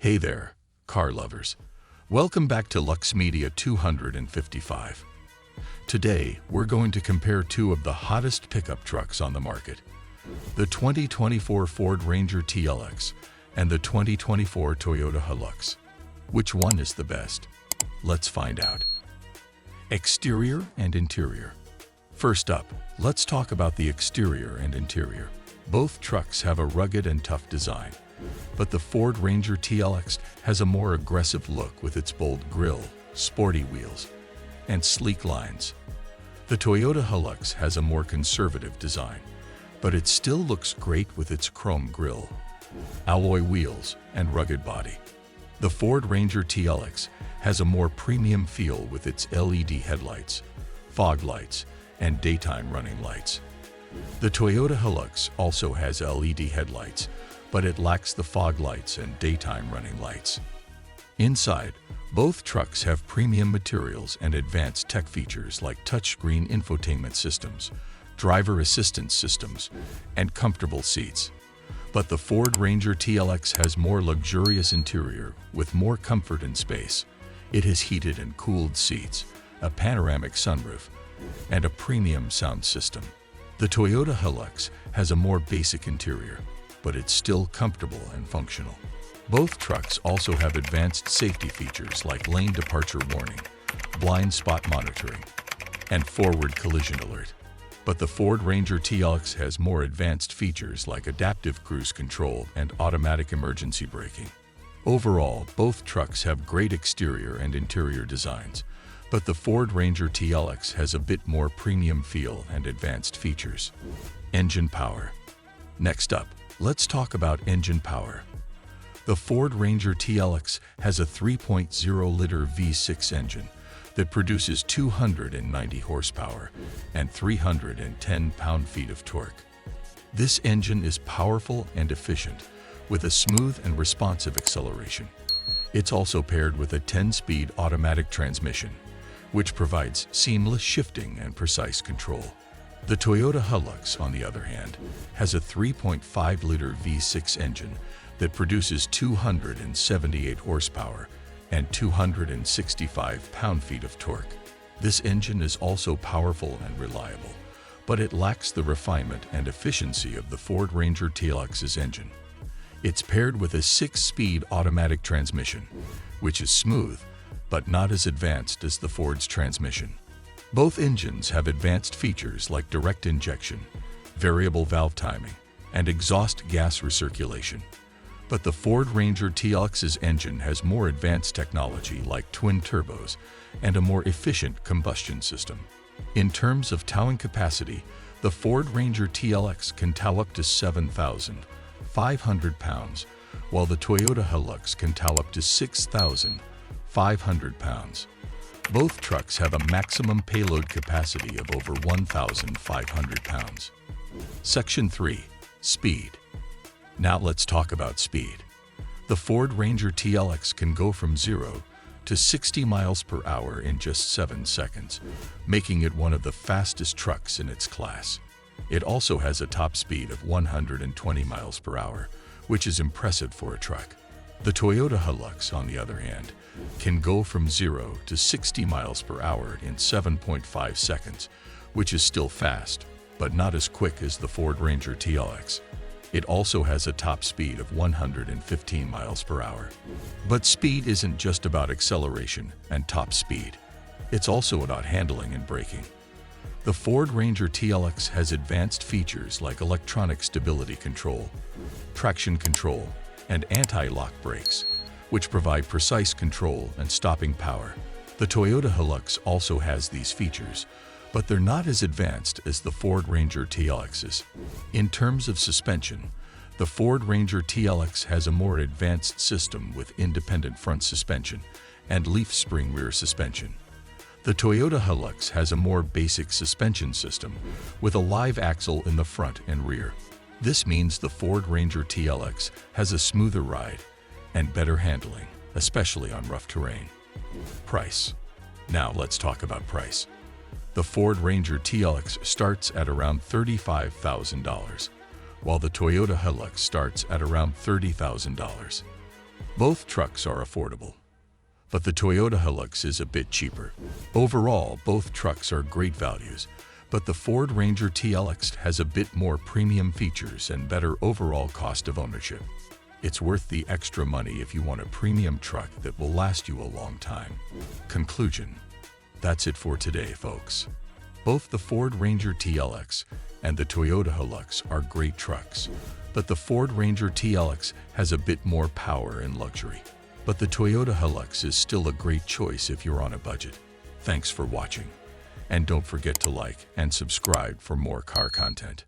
Hey there, car lovers. Welcome back to Lux Media 255. Today, we're going to compare two of the hottest pickup trucks on the market, the 2024 Ford Ranger TLX and the 2024 Toyota Hilux. Which one is the best? Let's find out. Exterior and interior. First up, let's talk about the exterior and interior. Both trucks have a rugged and tough design, but the Ford Ranger TLX has a more aggressive look with its bold grille, sporty wheels, and sleek lines. The Toyota Hilux has a more conservative design, but it still looks great with its chrome grille, alloy wheels, and rugged body. The Ford Ranger TLX has a more premium feel with its LED headlights, fog lights, and daytime running lights. The Toyota Hilux also has LED headlights, but it lacks the fog lights and daytime running lights. Inside, both trucks have premium materials and advanced tech features like touchscreen infotainment systems, driver assistance systems, and comfortable seats. But the Ford Ranger TLX has more luxurious interior with more comfort and space. It has heated and cooled seats, a panoramic sunroof, and a premium sound system. The Toyota Hilux has a more basic interior, but it's still comfortable and functional. Both trucks also have advanced safety features like lane departure warning, blind spot monitoring, and forward collision alert. But the Ford Ranger TLX has more advanced features like adaptive cruise control and automatic emergency braking. Overall, both trucks have great exterior and interior designs, but the Ford Ranger TLX has a bit more premium feel and advanced features. Engine power. Next up, let's talk about engine power. The Ford Ranger TLX has a 3.0-liter V6 engine that produces 290 horsepower and 310 pound-feet of torque. This engine is powerful and efficient, with a smooth and responsive acceleration. It's also paired with a 10-speed automatic transmission, which provides seamless shifting and precise control. The Toyota Hilux, on the other hand, has a 3.5-liter V6 engine that produces 278 horsepower and 265 pound-feet of torque. This engine is also powerful and reliable, but it lacks the refinement and efficiency of the Ford Ranger TLX's engine. It's paired with a 6-speed automatic transmission, which is smooth, but not as advanced as the Ford's transmission. Both engines have advanced features like direct injection, variable valve timing, and exhaust gas recirculation. But the Ford Ranger TLX's engine has more advanced technology like twin turbos and a more efficient combustion system. In terms of towing capacity, the Ford Ranger TLX can tow up to 7,500 pounds, while the Toyota Hilux can tow up to 6,500 pounds. Both trucks have a maximum payload capacity of over 1,500 pounds. Section 3. Speed. Now let's talk about speed. The Ford Ranger TLX can go from 0 to 60 miles per hour in just 7 seconds, making it one of the fastest trucks in its class. It also has a top speed of 120 miles per hour, which is impressive for a truck. The Toyota Hilux, on the other hand, can go from 0 to 60 miles per hour in 7.5 seconds, which is still fast, but not as quick as the Ford Ranger TLX. It also has a top speed of 115 miles per hour. But speed isn't just about acceleration and top speed. It's also about handling and braking. The Ford Ranger TLX has advanced features like electronic stability control, traction control, and anti-lock brakes, which provide precise control and stopping power. The Toyota Hilux also has these features, but they're not as advanced as the Ford Ranger TLX's. In terms of suspension, the Ford Ranger TLX has a more advanced system with independent front suspension and leaf spring rear suspension. The Toyota Hilux has a more basic suspension system with a live axle in the front and rear. This means the Ford Ranger TLX has a smoother ride and better handling, especially on rough terrain. Price. Now let's talk about price. The Ford Ranger TLX starts at around $35,000, while the Toyota Hilux starts at around $30,000. Both trucks are affordable, but the Toyota Hilux is a bit cheaper. Overall, both trucks are great values, but the Ford Ranger TLX has a bit more premium features and better overall cost of ownership. It's worth the extra money if you want a premium truck that will last you a long time. Conclusion. That's it for today, folks. Both the Ford Ranger TLX and the Toyota Hilux are great trucks, but the Ford Ranger TLX has a bit more power and luxury. But the Toyota Hilux is still a great choice if you're on a budget. Thanks for watching, and don't forget to like and subscribe for more car content.